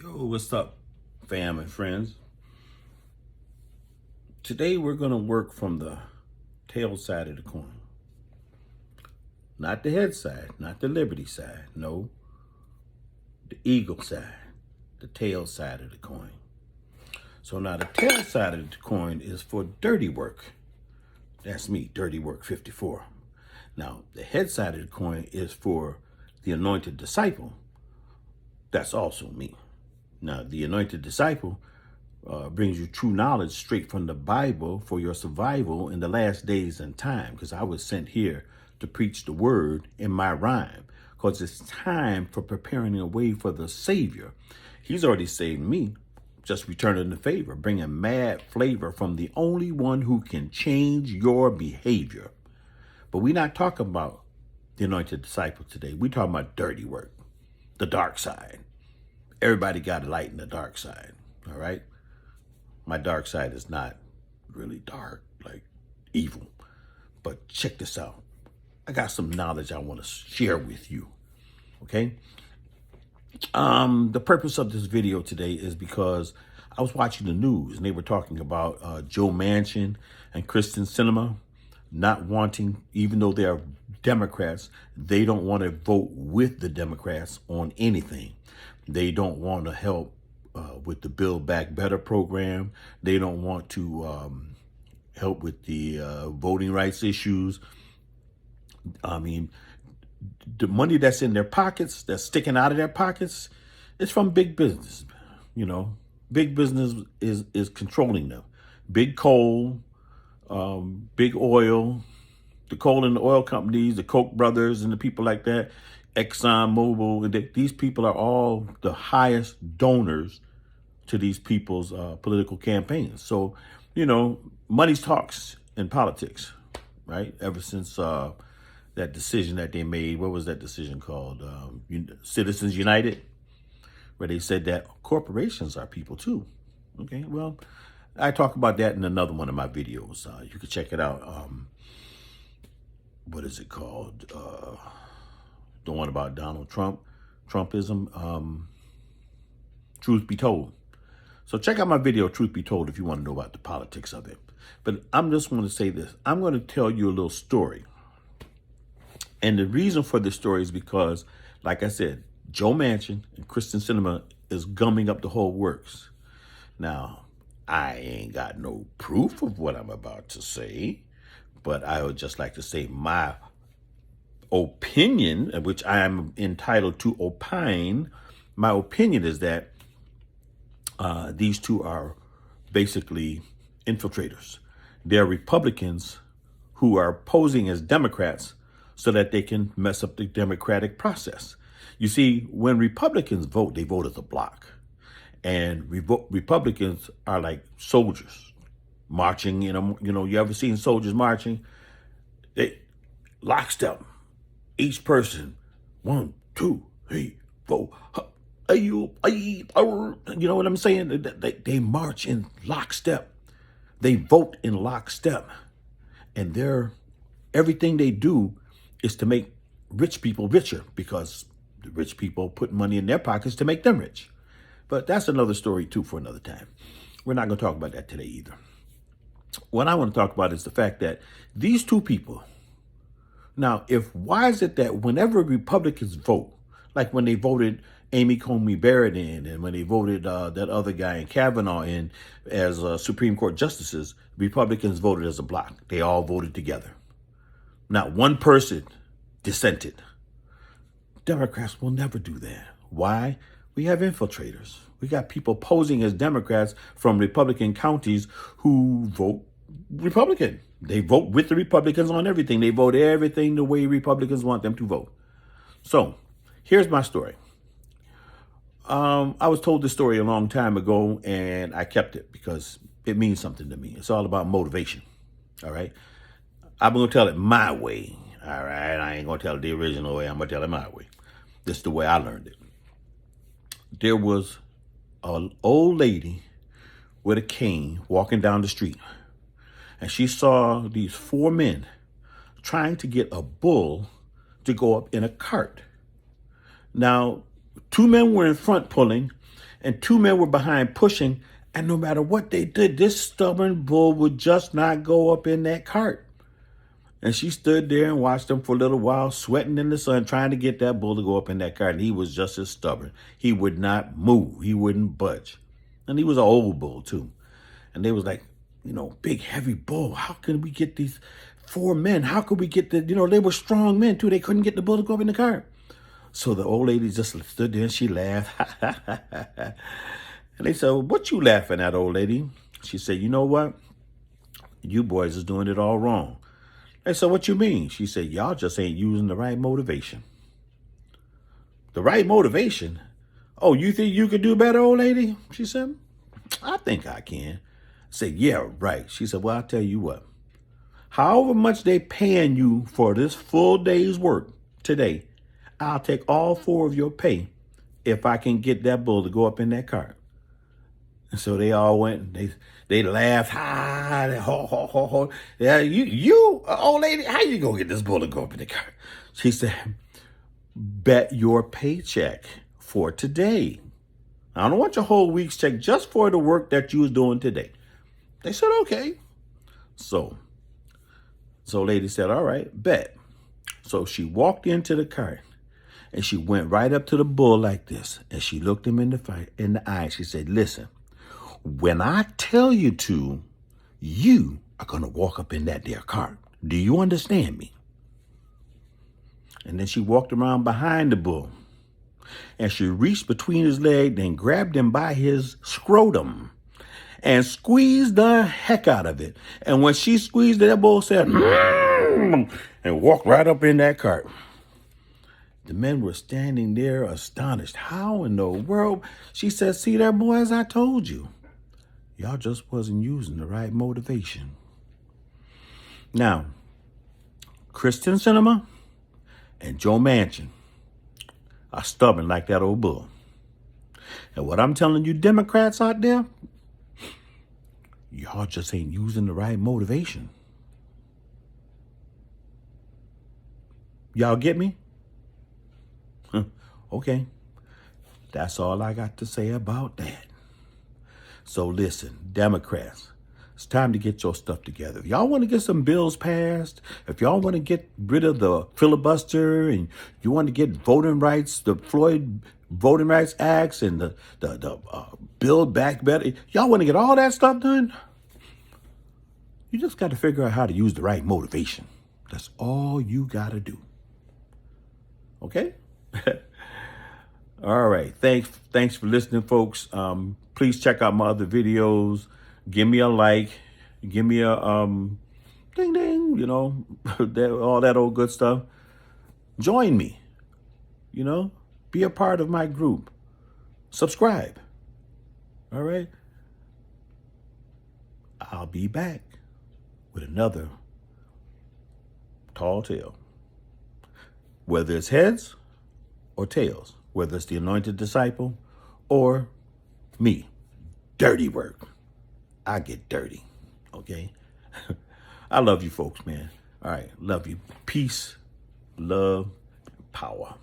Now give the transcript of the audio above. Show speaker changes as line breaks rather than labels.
Yo, what's up, fam and friends? Today we're going to work from the tail side of the coin. Not the head side, not the liberty side. No, the eagle side, the tail side of the coin. So now the tail side of the coin is for dirty work. That's me, Dirty Work 54. Now, the head side of the coin is for the anointed disciple. That's also me. Now, the anointed disciple brings you true knowledge straight from the Bible for your survival in the last days and time, because I was sent here to preach the word in my rhyme, because it's time for preparing a way for the Savior. He's already saved me, just returning the favor, bringing mad flavor from the only one who can change your behavior. But we're not talking about the anointed disciple today. We're talking about dirty work, the dark side. Everybody got a light in the dark side, all right? My dark side is not really dark, like evil. But check this out. I got some knowledge I want to share with you, okay? The purpose of this video today is because I was watching the news and they were talking about Joe Manchin and Kristen Sinema not wanting, even though they're Democrats, they don't want to vote with the Democrats on anything. They don't want to help with the Build Back Better program. They don't want to help with the voting rights issues. I mean, the money that's in their pockets, that's sticking out of their pockets, is from big business. You know, big business is controlling them. Big coal, big oil, the coal and the oil companies, the Koch brothers and the people like that, Exxon Mobil, these people are all the highest donors to these people's political campaigns. So, you know, money talks in politics, right? Ever since that decision that they made, what was that decision called? Citizens United, where they said that corporations are people too. Okay, well, I talk about that in another one of my videos. You can check it out. What is it called? The one about Donald Trump, Trumpism, Truth Be Told. So check out my video, Truth Be Told, if you want to know about the politics of it. But I'm just going to say this. I'm going to tell you a little story. And the reason for this story is because, like I said, Joe Manchin and Kristen Sinema is gumming up the whole works. Now, I ain't got no proof of what I'm about to say, but I would just like to say my opinion, which I am entitled to opine. My opinion is that these two are basically infiltrators. They're Republicans who are posing as Democrats so that they can mess up the democratic process. You see, when Republicans vote, they vote as a block. And Republicans are like soldiers marching. You ever seen soldiers marching? They lockstep. Each person, 1, 2, 3, 4. You know what I'm saying? They march in lockstep. They vote in lockstep. And everything they do is to make rich people richer, because the rich people put money in their pockets to make them rich. But that's another story too for another time. We're not going to talk about that today either. What I want to talk about is the fact that these two people, now, why is it that whenever Republicans vote, like when they voted Amy Coney Barrett in, and when they voted that other guy in Kavanaugh in as Supreme Court justices, Republicans voted as a block. They all voted together. Not one person dissented. Democrats will never do that. Why? We have infiltrators. We got people posing as Democrats from Republican counties who vote Republican. They vote with the Republicans on everything. They vote everything the way Republicans want them to vote. So here's my story. I was told this story a long time ago, and I kept it because it means something to me. It's all about motivation. All right. I'm going to tell it my way. All right. I ain't going to tell it the original way. I'm going to tell it my way. This is the way I learned it. There was an old lady with a cane walking down the street, and she saw these 4 men trying to get a bull to go up in a cart. Now, 2 men were in front pulling, and two men were behind pushing, and no matter what they did, this stubborn bull would just not go up in that cart. And she stood there and watched him for a little while, sweating in the sun, trying to get that bull to go up in that cart. And he was just as stubborn. He would not move. He wouldn't budge. And he was an old bull, too. And they was like, big, heavy bull. How can we get these 4 men? How could we get they were strong men, too. They couldn't get the bull to go up in the cart. So the old lady just stood there and she laughed. And they said, well, what you laughing at, old lady? She said, you know what? You boys is doing it all wrong. They said, what you mean? She said, y'all just ain't using the right motivation. The right motivation? Oh, you think you could do better, old lady? She said, I think I can. I said, yeah, right. She said, well, I'll tell you what. However much they paying you for this full day's work today, I'll take all 4 of your pay if I can get that bull to go up in that cart. And so they all went, they laughed, ho, ho, ho, ho. Yeah, you, old lady, how you gonna get this bull to go up in the cart? She said, bet your paycheck for today. I don't want your whole week's check, just for the work that you was doing today. They said, okay. So lady said, all right, bet. So she walked into the cart and she went right up to the bull like this. And she looked him in the eye. She said, listen, when I tell you to, you are going to walk up in that there cart. Do you understand me? And then she walked around behind the bull. And she reached between his legs and grabbed him by his scrotum and squeezed the heck out of it. And when she squeezed it, that bull said, and walked right up in that cart. The men were standing there astonished. How in the world? She said, see there, boys, I told you. Y'all just wasn't using the right motivation. Now, Kristen Sinema and Joe Manchin are stubborn like that old bull. And what I'm telling you Democrats out there, y'all just ain't using the right motivation. Y'all get me? Okay. That's all I got to say about that. So listen, Democrats, it's time to get your stuff together. If y'all want to get some bills passed, if y'all want to get rid of the filibuster and you want to get voting rights, the Floyd Voting Rights Acts and the Build Back Better, y'all want to get all that stuff done? You just got to figure out how to use the right motivation. That's all you got to do. Okay? All right. Thanks for listening, folks. Please check out my other videos. Give me a like. Give me a ding ding, all that old good stuff. Join me. Be a part of my group. Subscribe. All right? I'll be back with another tall tale. Whether it's heads or tails, whether it's the anointed disciple or me. Dirty work. I get dirty. Okay? I love you folks, man. All right. Love you. Peace, love, power.